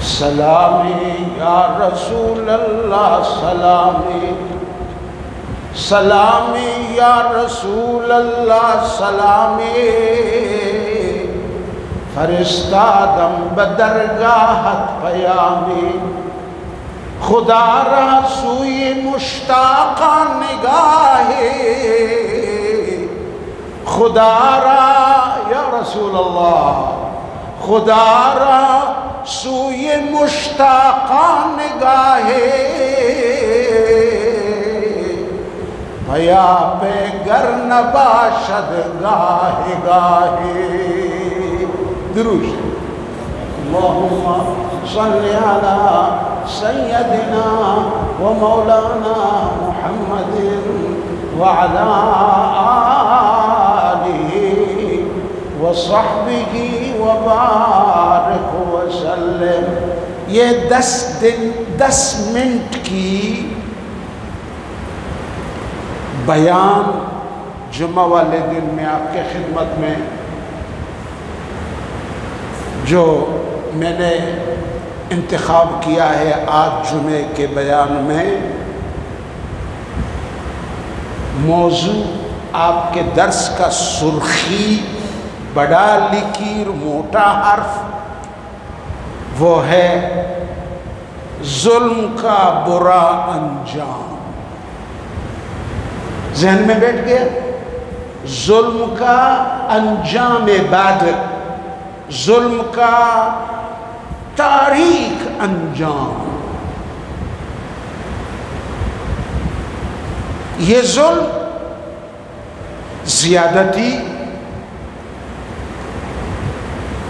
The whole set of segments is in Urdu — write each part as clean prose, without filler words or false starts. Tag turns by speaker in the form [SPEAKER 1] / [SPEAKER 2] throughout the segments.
[SPEAKER 1] سلامی یا رسول اللہ سلامی، سلامی یا رسول اللہ سلامی، فرستادم بدرگاہت پیامی، خدا را سوی مشتاقا نگاہی، خدا را یا رسول اللہ، خدا را سوی مشتاقا نگاہی، پیا پہ گر نباشد گاہی گاہی۔ دروش اللہم صلی علی سیدنا و مولانا محمد وعلی آلہ وصحبہ وبارک وسلم۔ یہ 10 منٹ کی بیان جمعہ والے دن میں آپ کے خدمت میں جو میں نے انتخاب کیا ہے آج جمعے کے بیان میں، موضوع آپ کے درس کا سرخی بڑا لکیر موٹا حرف وہ ہے ظلم کا برا انجام۔ ذہن میں بیٹھ گیا؟ ظلم کا انجام بعد، ظلم کا تاریک انجام۔ یہ ظلم، زیادتی،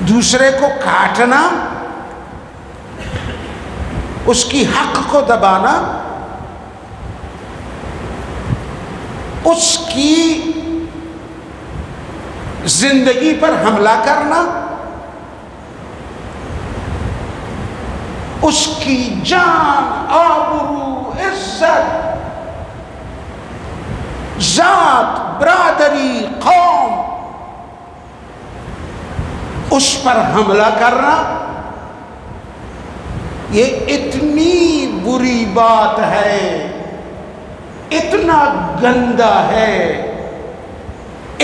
[SPEAKER 1] دوسرے کو کاٹنا، اس کی حق کو دبانا، اس کی زندگی پر حملہ کرنا، اس کی جان، آبرو، عزت، ذات، برادری، قوم، اس پر حملہ کرنا، یہ اتنی بری بات ہے، اتنا گندا ہے،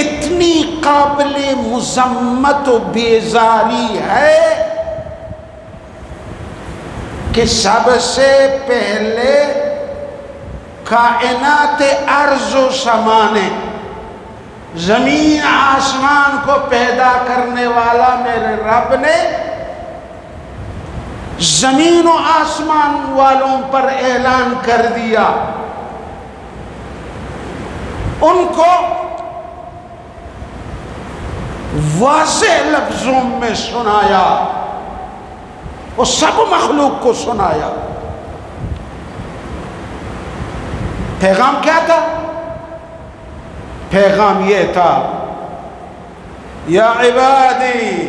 [SPEAKER 1] اتنی قابل مذمت و بیزاری ہے کہ سب سے پہلے کائنات ارض و سمانے، زمین آسمان کو پیدا کرنے والا میرے رب نے زمین و آسمان والوں پر اعلان کر دیا، ان کو واضح لفظوں میں سنایا، وہ سب مخلوق کو سنایا۔ پیغام کیا تھا؟ پیغام یہ تھا، یا عبادی،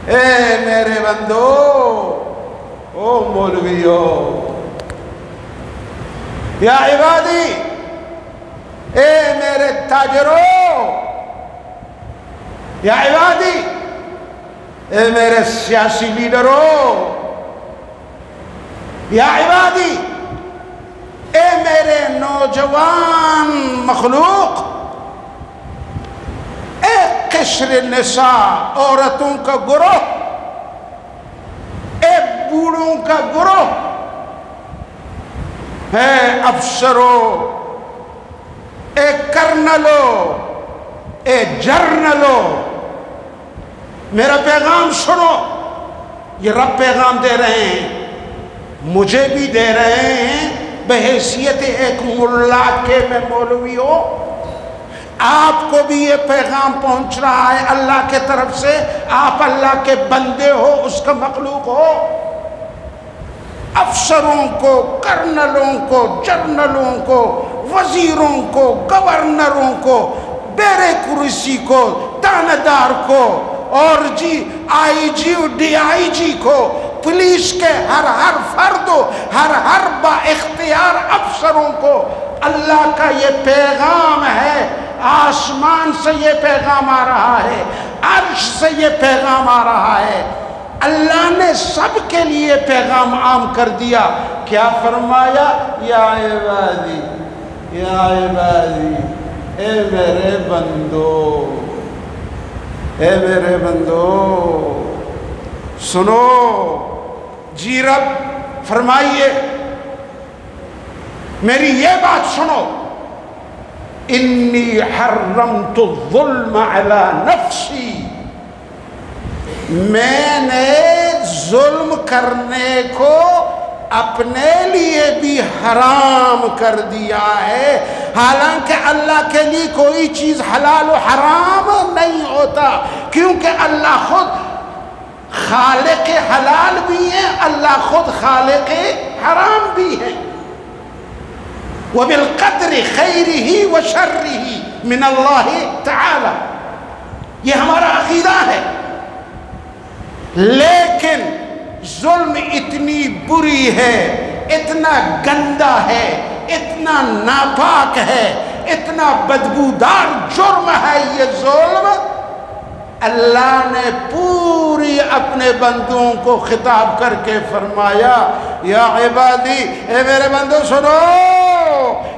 [SPEAKER 1] اے میرے بندو، او مولویو، یا عبادی، اے میرے تاجرو، یا عبادی، اے میرے سیاسی لیڈروں، یا عبادی، اے میرے نوجوان مخلوق، اے قشر نساء، عورتوں کا گروہ، اے بوڑھوں کا گروہ، اے افسروں، اے کرنلوں، اے جرنلوں، میرا پیغام سنو۔ یہ رب پیغام دے رہے ہیں، مجھے بھی دے رہے ہیں بحیثیت ایک ملا کے میں مولوی ہو، آپ کو بھی یہ پیغام پہنچ رہا ہے اللہ کے طرف سے، آپ اللہ کے بندے ہو، اس کا مخلوق ہو۔ افسروں کو، کرنلوں کو، جرنلوں کو، وزیروں کو، گورنروں کو، بیرے کرسی کو، تاندار کو، اور آئی جی و ڈی آئی جی کو، پولیس کے ہر فرد و ہر با اختیار افسروں کو اللہ کا یہ پیغام ہے۔ آسمان سے یہ پیغام آ رہا ہے، عرش سے یہ پیغام آ رہا ہے۔ اللہ نے سب کے لیے پیغام عام کر دیا. کیا فرمایا؟ یا عبادی، یا عبادی، اے میرے بندو، اے میرے بندو سنو. جی رب فرمائیے میری یہ بات سنو. انی حرمت الظلم علی نفسی، میں نے ظلم کرنے کو اپنے لیے بھی حرام کر دیا ہے. حالانکہ اللہ کے لیے کوئی چیز حلال و حرام نہیں ہوتا، کیونکہ اللہ خود خالق حلال بھی ہے، اللہ خود خالق حرام بھی ہے. وَبِالْقَدْرِ خَيْرِهِ وَشَرِّهِ مِنَ اللَّهِ تَعَالَى، یہ ہمارا عقیدہ ہے. لیکن ظلم اتنی بری ہے، اتنا گندا ہے، اتنا ناپاک ہے، اتنا بدبودار جرم ہے یہ ظلم. اللہ نے پوری اپنے بندوں کو خطاب کر کے فرمایا یا عبادی، اے میرے بندو سنو،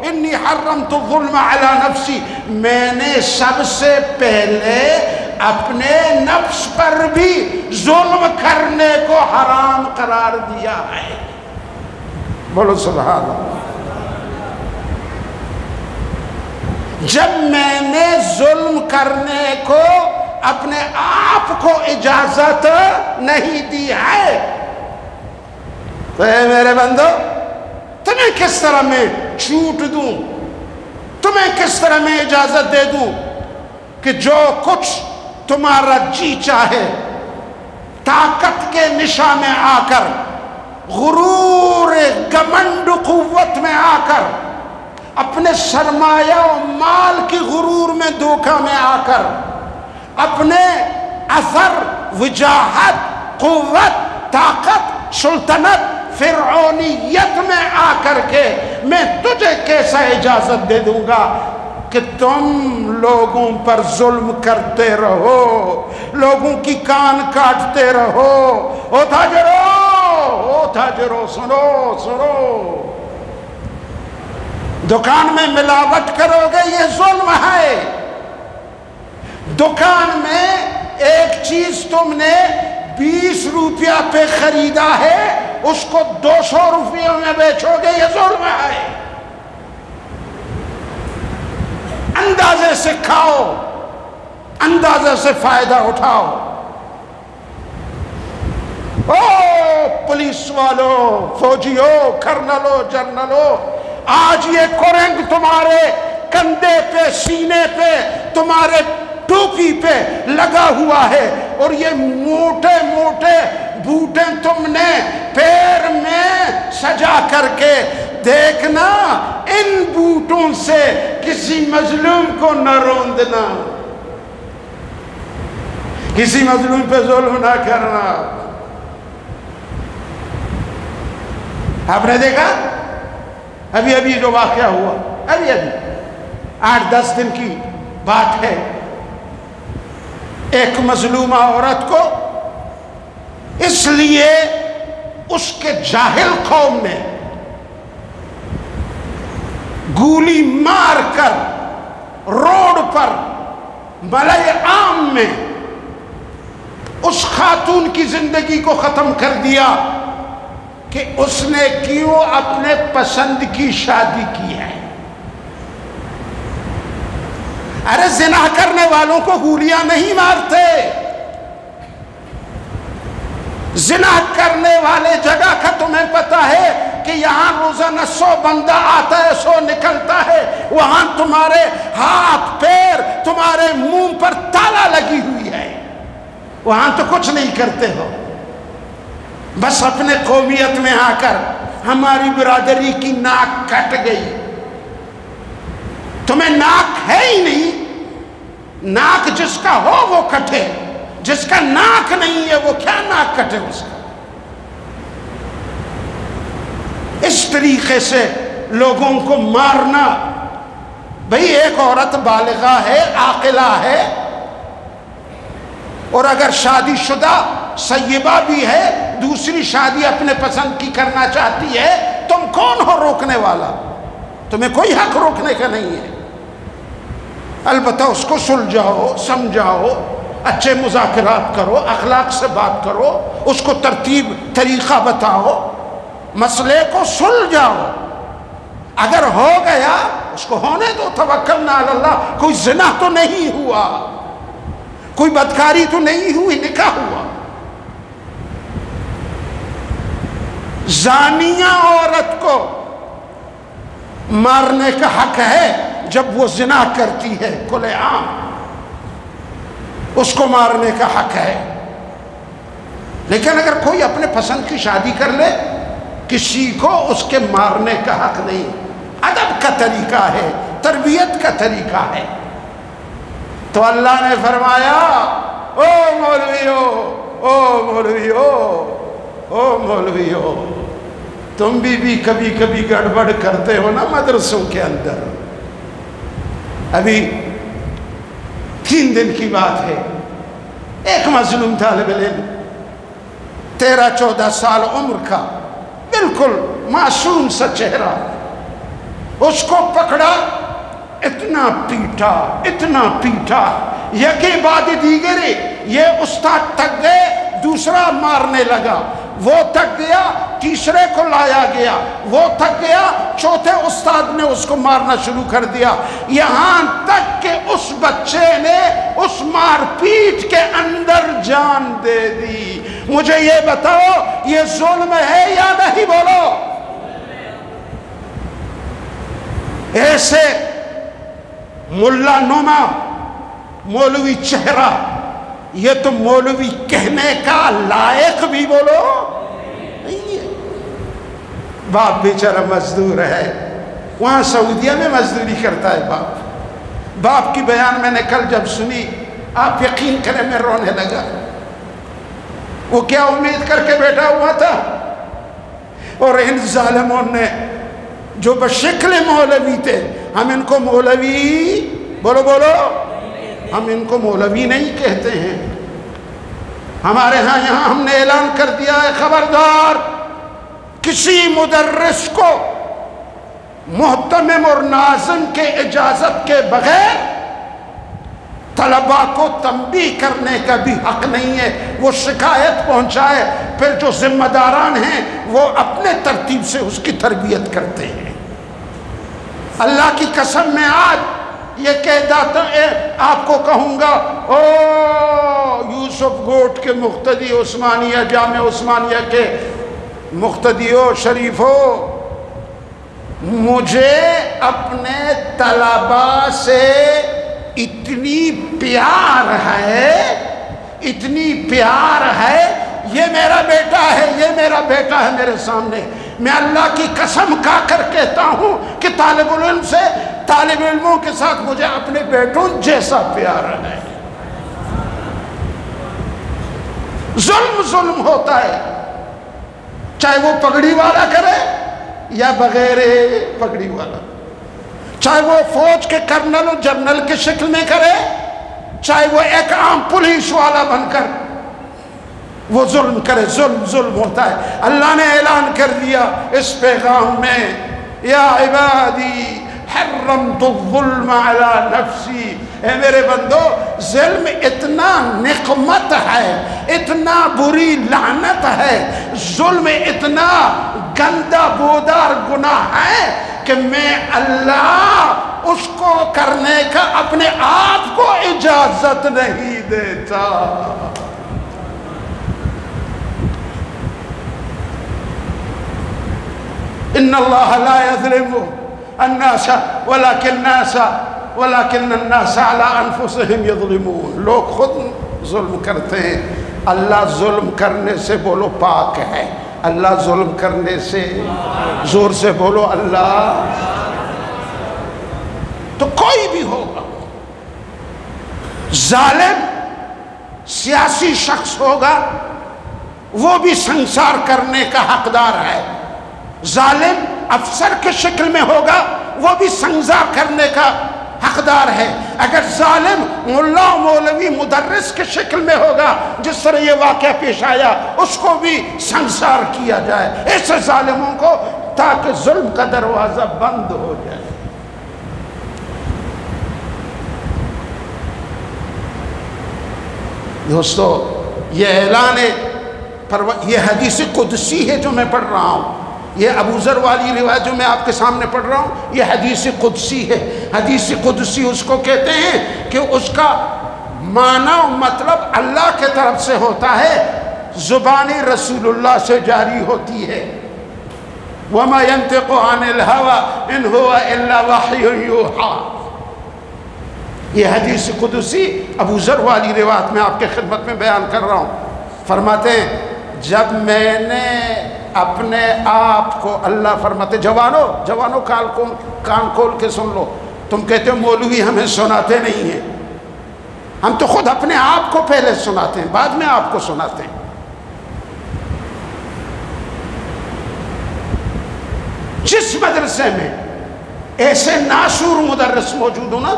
[SPEAKER 1] انی حرمت الظلم علی نفسی، میں نے سب سے پہلے اپنے نفس پر بھی ظلم کرنے کو حرام قرار دیا ہے. بولو سبحان اللہ. جب میں نے ظلم کرنے کو اپنے آپ کو اجازت نہیں دی ہے تو اے میرے بندو تمہیں کس طرح میں چھوٹ دوں، تمہیں کس طرح میں اجازت دے دوں کہ جو کچھ تمہارا جی چاہے طاقت کے نشاں میں آ کر، غرور گمنڈ قوت میں آ کر، اپنے سرمایہ و مال کی غرور میں دھوکہ میں آ کر، اپنے اثر، وجاہت، قوت، طاقت، سلطنت، فرعونیت میں آ کر کے میں تجھے کیسا اجازت دے دوں گا کہ تم لوگوں پر ظلم کرتے رہو، لوگوں کی کان کاٹتے رہو. او تاجرو سنو سنو، دکان میں ملاوٹ کرو گے یہ ظلم ہے. دکان میں ایک چیز تم نے 20 روپیہ پہ خریدا ہے، اس کو 200 روپیوں میں بیچو گے یہ ظلم ہے. اندازے سے کھاؤ، اندازے سے فائدہ اٹھاؤ. او پولیس والو، فوجیو، کرنلو، جرنلو، آج یہ کورنگ تمہارے کندھے پہ، سینے پہ، تمہارے ٹوپی پہ لگا ہوا ہے، اور یہ موٹے موٹے بوٹے تم نے پیر میں سجا کر کے دیکھنا، ان بوٹوں سے کسی مظلوم کو نہ روندنا، کسی مظلوم پہ ظلم نہ کرنا. آپ نے دیکھا ابھی جو واقعہ ہوا، ابھی 8-10 دن کی بات ہے، ایک مظلومہ عورت کو اس لیے اس کے جاہل قوم نے گولی مار کر روڈ پر ملأ عام میں اس خاتون کی زندگی کو ختم کر دیا کہ اس نے کیوں اپنے پسند کی شادی کی ہے. ارے زنا کرنے والوں کو گولیاں نہیں مارتے، زنا کرنے والے جگہ کا تمہیں پتا ہے کہ یہاں روزانہ 100 بندہ آتا ہے 100 نکلتا ہے، وہاں تمہارے ہاتھ پیر، تمہارے منہ پر تالا لگی ہوئی ہے، وہاں تو کچھ نہیں کرتے ہو. بس اپنے قومیت میں آ کر ہماری برادری کی ناک کٹ گئی. تمہیں ناک ہے ہی نہیں، ناک جس کا ہو وہ کٹے، جس کا ناک نہیں ہے وہ کیا ناک کٹے اس کا. اس طریقے سے لوگوں کو مارنا. بھئی ایک عورت بالغہ ہے، عاقلہ ہے، اور اگر شادی شدہ سیبہ بھی ہے، دوسری شادی اپنے پسند کی کرنا چاہتی ہے، تم کون ہو روکنے والا؟ تمہیں کوئی حق روکنے کا نہیں ہے۔ البتہ اس کو سلجھاؤ، سمجھاؤ، اچھے مذاکرات کرو، اخلاق سے بات کرو، اس کو ترتیب طریقہ بتاؤ، مسئلے کو سلجھاؤ۔ اگر ہو گیا اس کو ہونے دو، توکلنا علی اللہ۔ کوئی زنا تو نہیں ہوا، کوئی بدکاری تو نہیں ہوئی، نکاح ہوا۔ زانیہ عورت کو مارنے کا حق ہے جب وہ زنا کرتی ہے، کھلے عام اس کو مارنے کا حق ہے۔ لیکن اگر کوئی اپنے پسند کی شادی کر لے، کسی کو اس کے مارنے کا حق نہیں۔ ادب کا طریقہ ہے، تربیت کا طریقہ ہے۔ تو اللہ نے فرمایا او مولویو، او مولویو، او مولویو، تم بھی کبھی کبھی گڑبڑ کرتے ہو نا مدرسوں کے اندر۔ ابھی 3 دن کی بات ہے، ایک مظلوم طالب علم 13-14 سال عمر کا، بالکل معصوم سا چہرہ، اس کو پکڑا، اتنا پیٹا، اتنا پیٹا، یکی بعد دیگرے، یہ استاد تک گئے، دوسرا مارنے لگا، وہ تک گیا، تیسرے کو لایا گیا، وہ تک گیا، چوتھے استاد نے اس کو مارنا شروع کر دیا، یہاں تک کہ اس بچے نے اس مار پیٹ کے اندر جان دے دی۔ مجھے یہ بتاؤ یہ ظلم ہے یا نہیں؟ بولو۔ ایسے ملا نما مولوی چہرہ، یہ تو مولوی کہنے کا لائق بھی بولو نہیں ہے۔ باپ بیچارہ مزدور ہے، وہاں سعودیہ میں مزدوری کرتا ہے باپ۔ باپ کی بیان میں نے کل جب سنی، آپ یقین کریں میں رونے لگا۔ وہ کیا امید کر کے بیٹھا ہوا تھا، اور ان ظالموں نے جو بشکل مولوی تھے، ہم ان کو مولوی بولو بولو، ہم ان کو مولوی نہیں کہتے ہیں۔ ہمارے ہاں یہاں ہم نے اعلان کر دیا ہے، خبردار کسی مدرس کو محتمم اور ناظم کے اجازت کے بغیر طلباء کو تنبیہ کرنے کا بھی حق نہیں ہے۔ وہ شکایت پہنچائے، پھر جو ذمہ داران ہیں وہ اپنے ترتیب سے اس کی تربیت کرتے ہیں۔ اللہ کی قسم میں آج یہ کہتا آپ کو کہوں گا، او یوسف گوٹ کے مقتدی، عثمانیہ جامع عثمانیہ کے مقتدیو شریفو، مجھے اپنے طلباء سے اتنی پیار ہے، اتنی پیار ہے، یہ میرا بیٹا ہے، یہ میرا بیٹا ہے میرے سامنے، میں اللہ کی قسم کھا کر کہتا ہوں کہ طالب علموں کے ساتھ مجھے اپنے بیٹوں جیسا پیار ہے۔ ظلم ہوتا ہے، چاہے وہ پگڑی والا کرے یا بغیر پگڑی والا، چاہے وہ فوج کے کرنل و جنرل کی شکل میں کرے، چاہے وہ ایک عام پولیس والا بن کر وہ ظلم کرے، ظلم ہوتا ہے۔ اللہ نے اعلان کر دیا اس پیغام میں، یا عبادی حرمت الظلم علی نفسی، اے میرے بندو، ظلم اتنا نقمت ہے، اتنا بری لعنت ہے، ظلم اتنا گندا بودار گناہ ہے کہ میں اللہ اس کو کرنے کا اپنے آپ کو اجازت نہیں دیتا۔ ان اللہ لا یظلم الناس ولكن الناس على انفسهم یظلمون، لوگ خود ظلم کرتے ہیں، اللہ ظلم کرنے سے بولو پاک ہے، اللہ ظلم کرنے سے، زور سے بولو اللہ۔ تو کوئی بھی ہوگا ظالم سیاسی شخص ہوگا، وہ بھی سنسار کرنے کا حقدار ہے، ظالم افسر کے شکل میں ہوگا، وہ بھی سنسار کرنے کا حقدار ہے۔ اگر ظالم ملا مولوی مدرس کے شکل میں ہوگا، جس طرح یہ واقعہ پیش آیا، اس کو بھی سنسار کیا جائے، ایسے ظالموں کو، تاکہ ظلم کا دروازہ بند ہو جائے۔ دوستو، یہ اعلان یہ حدیث قدسی ہے جو میں پڑھ رہا ہوں، یہ ابو ذر والی روایت جو میں آپ کے سامنے پڑھ رہا ہوں، یہ حدیث قدسی ہے۔ حدیث قدسی اس کو کہتے ہیں کہ اس کا معنی و مطلب اللہ کے طرف سے ہوتا ہے، زبان رسول اللہ سے جاری ہوتی ہے۔ وَمَا يَنْتِقُ عَنِ الْهَوَىٰ إِنْ هُوَ إِلَّا وَحْيٌ يُوحَىٰ۔ یہ حدیث قدسی ابو ذر والی روایت میں آپ کے خدمت میں بیان کر رہا ہوں۔ فرماتے ہیں جب میں نے اپنے آپ کو، اللہ فرماتے جوانو کان کھول کے سن لو، تم کہتے ہو مولوی ہمیں سناتے نہیں ہیں، ہم تو خود اپنے آپ کو پہلے سناتے ہیں، بعد میں آپ کو سناتے ہیں۔ جس مدرسے میں ایسے ناشور مدرس موجود ہو نا،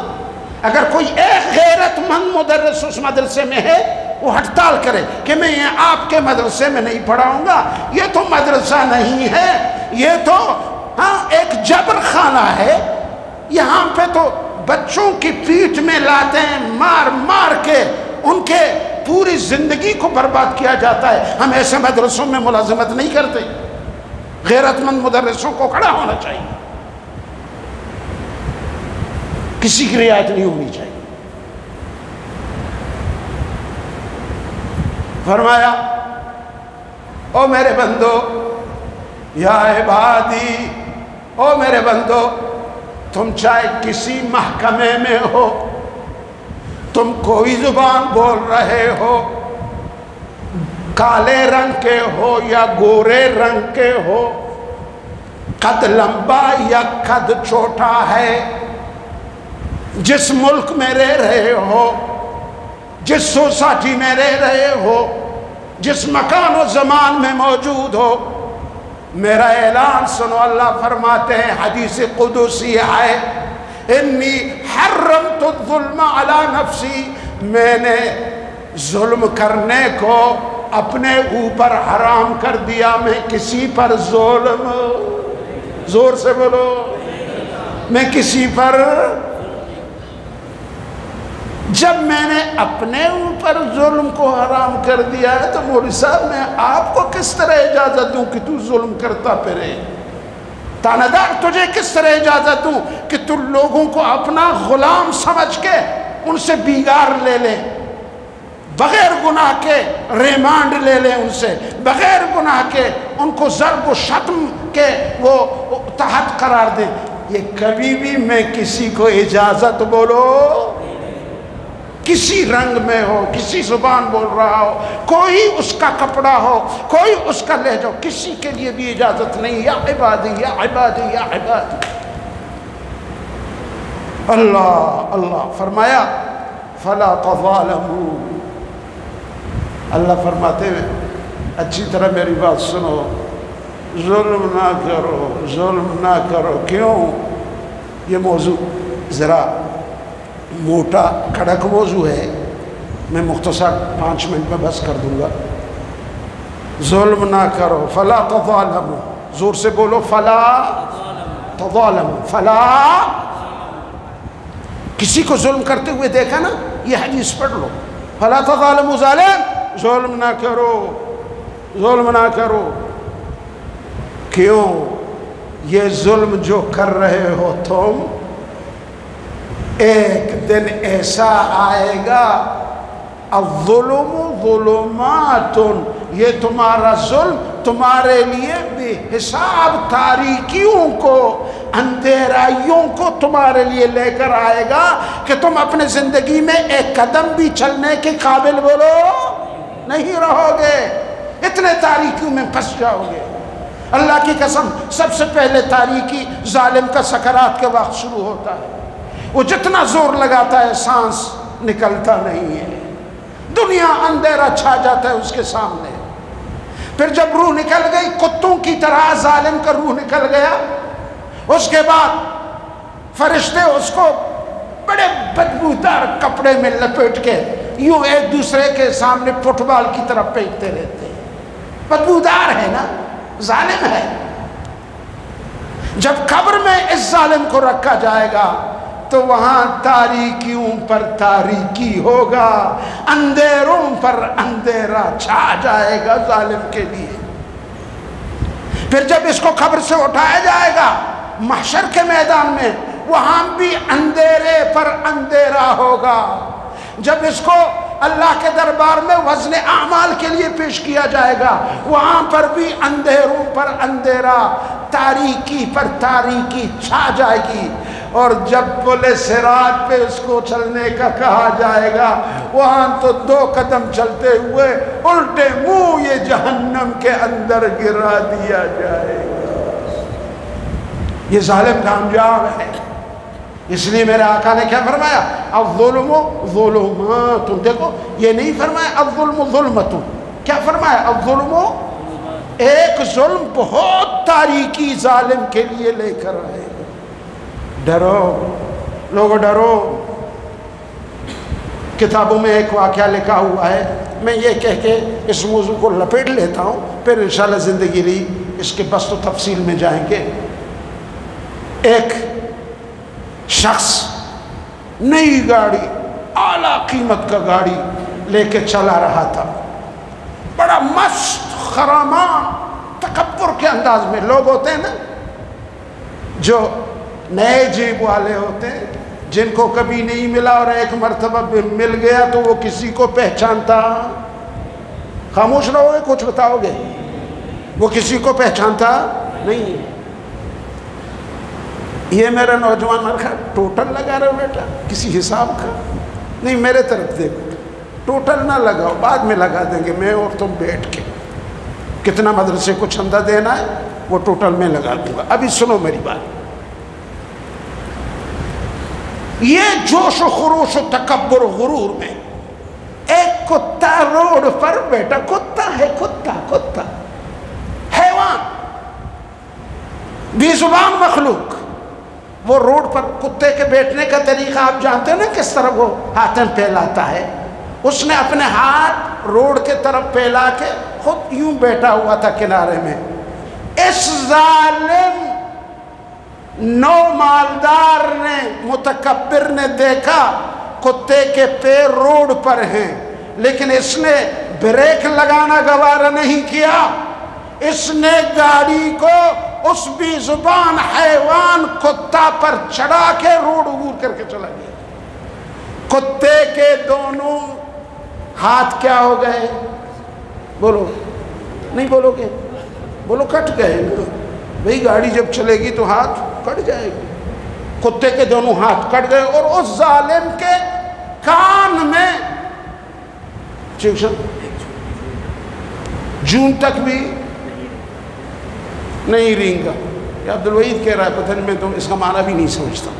[SPEAKER 1] اگر کوئی ایک غیرت مند مدرس اس مدرسے میں ہے، وہ ہڑتال کرے کہ میں یہ آپ کے مدرسے میں نہیں پڑھاؤں گا، یہ تو مدرسہ نہیں ہے، یہ تو ایک جبر خانہ ہے، یہاں پہ تو بچوں کی پیٹھ میں لاتے ہیں مار مار کے ان کے پوری زندگی کو برباد کیا جاتا ہے۔ ہم ایسے مدرسوں میں ملازمت نہیں کرتے۔ غیرت مند مدرسوں کو کھڑا ہونا چاہیے، کسی کی رعایت نہیں ہونی چاہیے۔ فرمایا او میرے بندو، یا عبادی، او میرے بندو، تم چاہے کسی محکمے میں ہو، تم کوئی زبان بول رہے ہو، کالے رنگ کے ہو یا گورے رنگ کے ہو، قد لمبا یا قد چھوٹا ہے، جس ملک میں رہ رہے ہو، جس سوسائٹی میں رہ رہے ہو، جس مکان و زمان میں موجود ہو، میرا اعلان سنو۔ اللہ فرماتے ہیں، حدیث قدسی ہے، انی حرمت الظلم علی نفسی، میں نے ظلم کرنے کو اپنے اوپر حرام کر دیا، میں کسی پر ظلم، زور سے بولو، میں کسی پر، جب میں نے اپنے اوپر ظلم کو حرام کر دیا ہے تو مولوی صاحب میں آپ کو کس طرح اجازت دوں کہ تو ظلم کرتا پھرے؟ تانیدار تجھے کس طرح اجازت دوں کہ تو لوگوں کو اپنا غلام سمجھ کے ان سے بیگار لے لے، بغیر گناہ کے ریمانڈ لے لے ان سے، بغیر گناہ کے ان کو ضرب و شتم کے وہ تحت قرار دیں؟ یہ کبھی بھی میں کسی کو اجازت، بولو، کسی رنگ میں ہو، کسی زبان بول رہا ہو، کوئی اس کا کپڑا ہو، کوئی اس کا لہجہ ہو، کسی کے لیے بھی اجازت نہیں۔ یا عبادی یا عبادی یا عبادی۔ اللہ اللہ فرمایا فلا تظالموا، اللہ فرماتے ہیں اچھی طرح میری بات سنو، ظلم نہ کرو، ظلم نہ کرو۔ کیوں؟ یہ موضوع ذرا موٹا کڑک موضوع ہے، میں مختصر 5 منٹ میں بس کر دوں گا۔ ظلم نہ کرو، فلا تظالموا، زور سے بولو، فلا تظالموا، فلا، کسی کو ظلم کرتے ہوئے دیکھا نا، یہ حدیث پڑھ لو، فلا تظالموا، ظالم ظلم نہ کرو، ظلم نہ کرو۔ کیوں؟ یہ ظلم جو کر رہے ہو تم، ایک دن ایسا آئے گا، الظلم ظلمات، یہ تمہارا ظلم تمہارے لیے بے حساب تاریکیوں کو، اندھیرائیوں کو تمہارے لیے لے کر آئے گا کہ تم اپنے زندگی میں ایک قدم بھی چلنے کے قابل، بولو، نہیں رہو گے، اتنے تاریکیوں میں پھنس جاؤ گے۔ اللہ کی قسم، سب سے پہلے تاریکی ظالم کا سکرات کے وقت شروع ہوتا ہے، وہ جتنا زور لگاتا ہے سانس نکلتا نہیں ہے، دنیا اندھیرا چھا جاتا ہے اس کے سامنے۔ پھر جب روح نکل گئی، کتوں کی طرح ظالم کا روح نکل گیا، اس کے بعد فرشتے اس کو بڑے بدبودار کپڑے میں لپیٹ کے یوں ایک دوسرے کے سامنے فٹ بال کی طرف پھینکتے رہتے ہیں. بدبودار ہے نا, ظالم ہے. جب قبر میں اس ظالم کو رکھا جائے گا تو وہاں تاریکیوں پر تاریکی ہوگا, اندھیروں پر اندھیرا چھا جائے گا ظالم کے لیے. پھر جب اس کو قبر سے اٹھایا جائے گا محشر کے میدان میں, وہاں بھی اندھیرے پر اندھیرا ہوگا. جب اس کو اللہ کے دربار میں وزن اعمال کے لیے پیش کیا جائے گا, وہاں پر بھی اندھیروں پر اندھیرا, تاریکی پر تاریکی چھا جائے گی. اور جب پل صراط پہ اس کو چلنے کا کہا جائے گا, وہاں تو 2 قدم چلتے ہوئے الٹے منہ یہ جہنم کے اندر گرا دیا جائے گا. یہ ظالم کامیاب ہے. اس لیے میرے آقا نے کیا فرمایا, الظلم ظلمات. دیکھو یہ نہیں فرمایا الظلم ظلمت, کیا فرمایا الظلم, ایک ظلم بہت تاریکی ظالم کے لیے لے کر آئے. ڈرو لوگو ڈرو. کتابوں میں ایک واقعہ لکھا ہوا ہے, میں یہ کہہ کے اس موضوع کو لپیٹ لیتا ہوں, پھر انشاءاللہ زندگی لی اس کے بسط و تفصیل میں جائیں گے. ایک شخص نئی گاڑی, اعلیٰ قیمت کا گاڑی لے کے چلا رہا تھا, بڑا مست خرامان تکبر کے انداز میں. لوگ ہوتے ہیں نا جو نئے جیب والے ہوتے ہیں, جن کو کبھی نہیں ملا اور ایک مرتبہ مل گیا تو وہ کسی کو پہچانتا. خاموش رہو گے, کچھ بتاؤ گے. وہ کسی کو پہچانتا نہیں. یہ میرا نوجوان مرخا ٹوٹل لگا رہا بیٹا کسی حساب کا نہیں, میرے طرف دیکھو, ٹوٹل نہ لگاؤ, بعد میں لگا دیں گے میں اور تم بیٹھ کے. کتنا مدرسے کو چندہ دینا ہے وہ ٹوٹل میں لگا دوں گا. ابھی سنو میری بات. یہ جوش و خروش و تکبر و غرور میں ایک کتا روڈ پر بیٹا, کتا ہے, کتا حیوان, بے زبان مخلوق, وہ روڈ پر کتے کے بیٹھنے کا طریقہ آپ جانتے ہیں نا کس طرح وہ ہاتھیں پھیلاتا ہے. اس نے اپنے ہاتھ روڈ کے طرف پھیلا کے خود یوں بیٹھا ہوا تھا کنارے میں. اس ظالم نو مالدار نے, متکبر نے دیکھا کتے کے پیر روڈ پر ہیں, لیکن اس نے بریک لگانا گوارا نہیں کیا. اس نے گاڑی کو اس بے زبان حیوان کتا پر چڑھا کے روڈ عبور کر کے چلا گیا. کتے کے دونوں ہاتھ کیا ہو گئے, بولو نہیں بولو گے, بولو کٹ گئے. بھئی گاڑی جب چلے گی تو ہاتھ کٹ جائے گی. کتے کے دونوں ہاتھ کٹ گئے اور اس ظالم کے کان میں جون تک بھی نہیں رینگا. یہ عبدالوحید کہہ رہا ہے, پتہ نہیں, میں تو اس کا معنی بھی نہیں سمجھتا.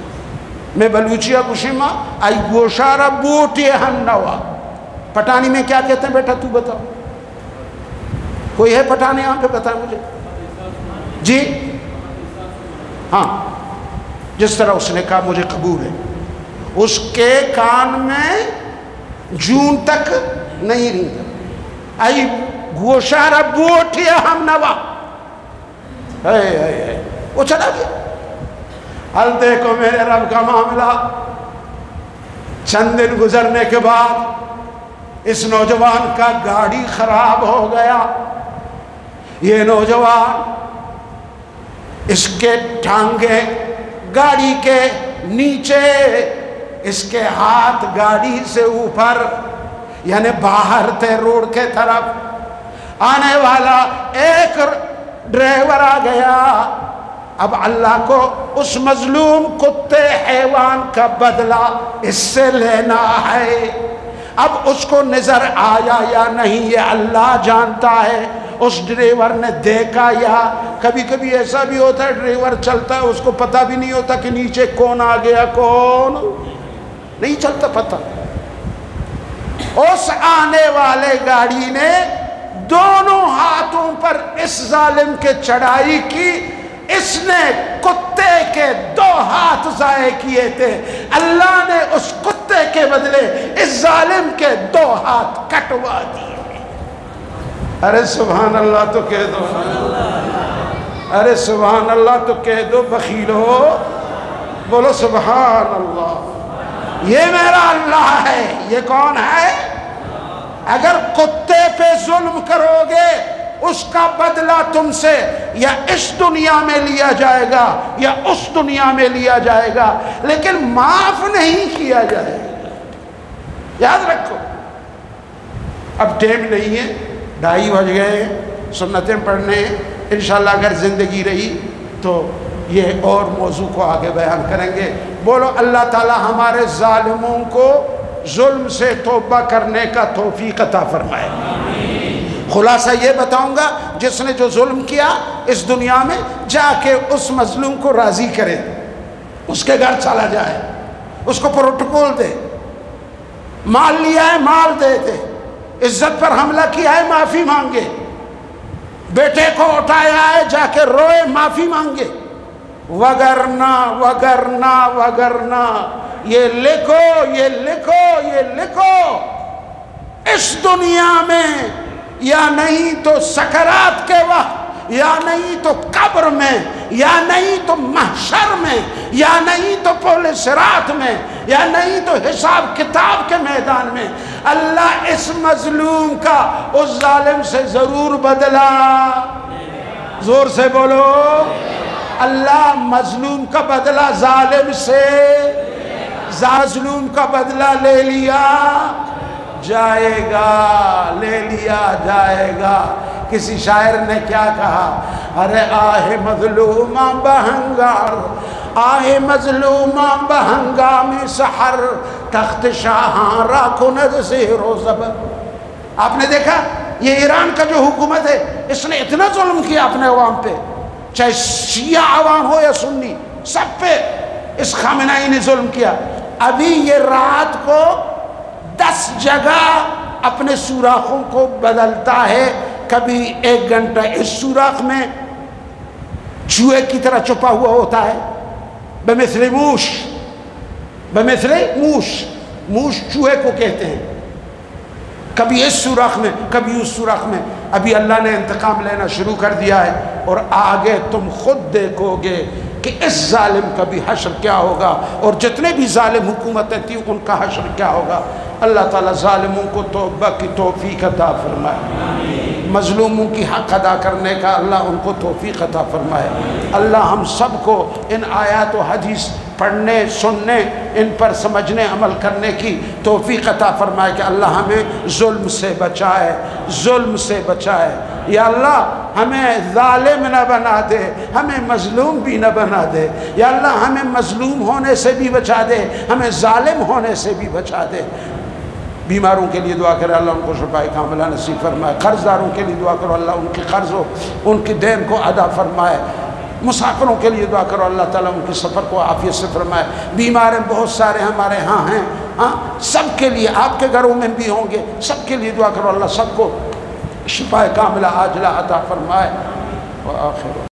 [SPEAKER 1] میں بلوچیا کشیما آئی گوشارا بوٹی ہنوا. پٹانی میں کیا کہتے ہیں بیٹا تو بتاؤ, کوئی ہے پٹھانی یہاں پہ بتائیں مجھے جی. ہاں جس طرح اس نے کہا مجھے قبول ہے. اس کے کان میں جون تک نہیں رینگا. آئی گوشارا بوٹی ہنوا, وہ چلا گیا. حل دیکھو میرے رب کا معاملہ. چند دن گزرنے کے بعد اس نوجوان کا گاڑی خراب ہو گیا. یہ نوجوان, اس کے ٹانگیں گاڑی کے نیچے, اس کے ہاتھ گاڑی سے اوپر, یعنی باہر تھے روڈ کے طرف. آنے والا ایک ڈرائیور آ گیا. اب اللہ کو اس مظلوم کتے حیوان کا بدلہ اس سے لینا ہے. اب اس کو نظر آیا یا نہیں یہ اللہ جانتا ہے. اس ڈرائیور نے دیکھا, یا کبھی کبھی ایسا بھی ہوتا ہے ڈرائیور چلتا ہے اس کو پتہ بھی نہیں ہوتا کہ نیچے کون آ گیا, کون نہیں چلتا پتہ. اس آنے والے گاڑی نے دونوں ہاتھوں پر اس ظالم کے چڑھائی کی اس نے کتے کے 2 ہاتھ ضائع کیے تھے، اللہ نے اس کتے کے بدلے اس ظالم کے 2 ہاتھ کٹوا دیے۔ ارے سبحان اللہ تو کہہ دو، ارے سبحان اللہ تو کہہ دو بخیلو، بولو سبحان اللہ۔ یہ میرا اللہ ہے۔ یہ کون ہے؟ اگر کتے پہ ظلم کرو گے اس کا بدلہ تم سے یا اس دنیا میں لیا جائے گا یا اس دنیا میں لیا جائے گا، لیکن معاف نہیں کیا جائے گا، یاد رکھو۔ اب ٹائم نہیں ہے، 2:30 بج گئے، سنتیں پڑھنے ہیں، انشاءاللہ اگر زندگی رہی تو یہ اور موضوع کو آگے بیان کریں گے۔ بولو اللہ تعالی ہمارے ظالموں کو ظلم سے توبہ کرنے کا توفیق عطا فرمائے۔ خلاصہ یہ بتاؤں گا، جس نے جو ظلم کیا اس دنیا میں جا کے اس مظلوم کو راضی کرے، اس کے گھر چلا جائے، اس کو پروٹوکول دے، مال لیا ہے مال دے دے، عزت پر حملہ کیا ہے معافی مانگے، بیٹے کو اٹھایا ہے جا کے روئے معافی مانگے، وگرنہ وگرنہ وگرنہ یہ لکھو یہ لکھو یہ لکھو، اس دنیا میں یا نہیں تو سکرات کے وقت، یا نہیں تو قبر میں، یا نہیں تو محشر میں، یا نہیں تو پل صراط میں، یا نہیں تو حساب کتاب کے میدان میں، اللہ اس مظلوم کا اس ظالم سے ضرور بدلا۔ زور سے بولو، اللہ مظلوم کا بدلہ ظالم سے، مظلوم کا بدلہ لے لیا جائے گا، لے لیا جائے گا۔ کسی شاعر نے کیا کہا؟ ارے آہ مظلومہ بہنگار، آہ مظلومہ بہنگام سحر، تخت شاہاں را کند زیر و زبر۔ آپ نے دیکھا یہ ایران کا جو حکومت ہے، اس نے اتنا ظلم کیا اپنے عوام پہ، چاہے شیعہ عوام ہو یا سنی، سب پہ اس خامنائی نے ظلم کیا۔ ابھی یہ رات کو 10 جگہ اپنے سوراخوں کو بدلتا ہے، کبھی 1 گھنٹہ اس سوراخ میں چوہے کی طرح چھپا ہوا ہوتا ہے، بمثل موش، بمثل موش، موش چوہے کو کہتے ہیں، کبھی اس سوراخ میں کبھی اس سوراخ میں۔ ابھی اللہ نے انتقام لینا شروع کر دیا ہے، اور آگے تم خود دیکھو گے کہ اس ظالم کا بھی حشر کیا ہوگا، اور جتنے بھی ظالم حکومتیں تھیں ان کا حشر کیا ہوگا۔ اللہ تعالیٰ ظالموں کو توبہ کی توفیق عطا فرمائے، مظلوموں کی حق ادا کرنے کا اللہ ان کو توفیق عطا فرمائے۔ اللہ ہم سب کو ان آیات و حدیث پڑھنے، سننے، ان پر سمجھنے، عمل کرنے کی توفیق عطا فرمائے کہ اللہ ہمیں ظلم سے بچائے، ظلم سے بچائے۔ یا اللہ ہمیں ظالم نہ بنا دے، ہمیں مظلوم بھی نہ بنا دے۔ یا اللہ ہمیں مظلوم ہونے سے بھی بچا دے، ہمیں ظالم ہونے سے بھی بچا دے۔ بیماروں کے لیے دعا کرے اللہ ان کو شفا کاملہ نصیب فرمائے، قرض داروں کے لیے دعا کرو اللہ ان کی قرض ہو، ان کی دین کو ادا فرمائے، مسافروں کے لیے دعا کرو اللہ تعالیٰ ان کے سفر کو عافیت سے فرمائے۔ بیمار بہت سارے ہمارے ہاں ہیں، سب کے لیے، آپ کے گھروں میں بھی ہوں گے، سب کے لیے دعا کرو اللہ سب کو شفا کاملہ عاجلہ عطا فرمائے۔ وآخر